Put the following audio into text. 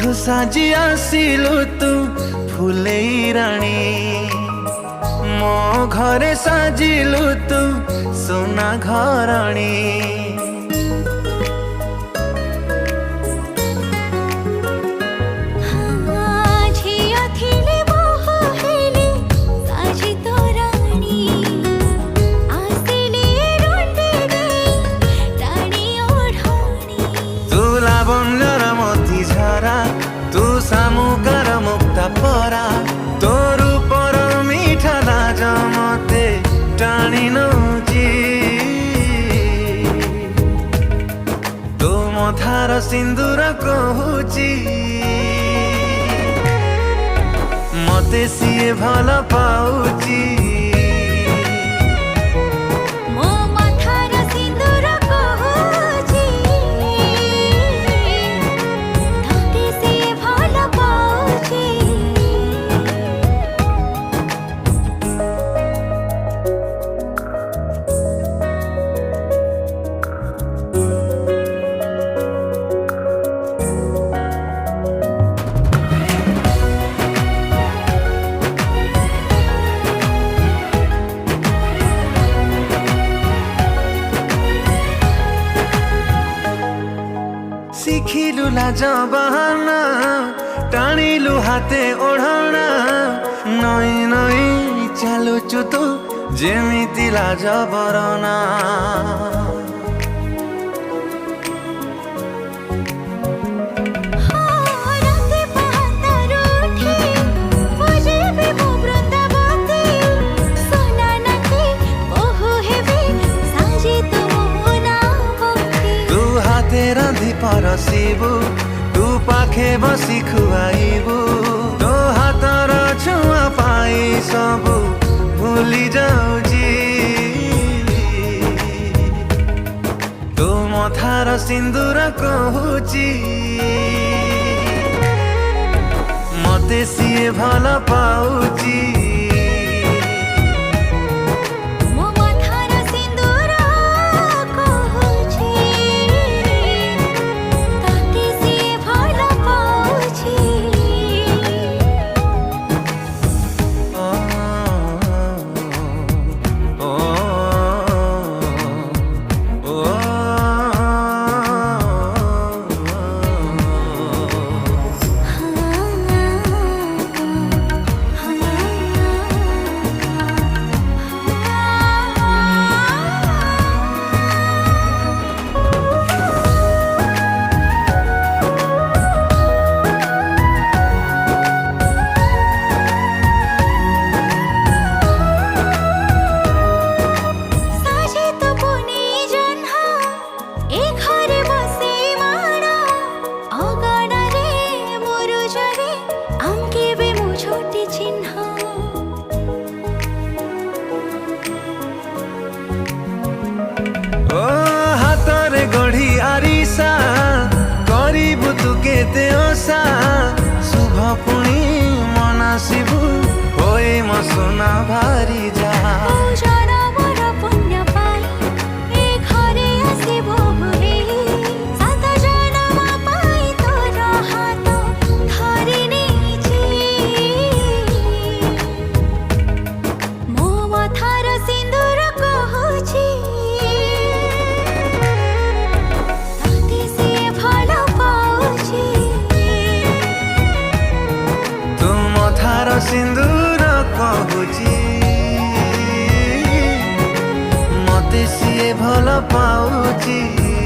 बधु साजी आसिलु तू फुलेई राणी मो घरे साजिलु तू सोना घराणी तू सामुकार मुक्ता परा तोर पर मीठा लाज मते टाणी नौची तो मथार सिंदूर कहूची मते सिए भल पाउची शिखिलु लाज बहाना टाणिलु हाते ओढ़ाना नई नई चालुचु तू जेमिति लाज बरना रांधि परसिबु तू पाखे बसी खुआइबु तो हातर छुआ पाई सबु भूली जाऊची तो मथार सिंदूर कहूची मते सिए भल पाउची गढ़ी आरिसा करिबु तू केते ओसा शुभ पुणी मनासिबु होई म सोना भारी जा सिंदूर कहूची मते सिए भल पाउची।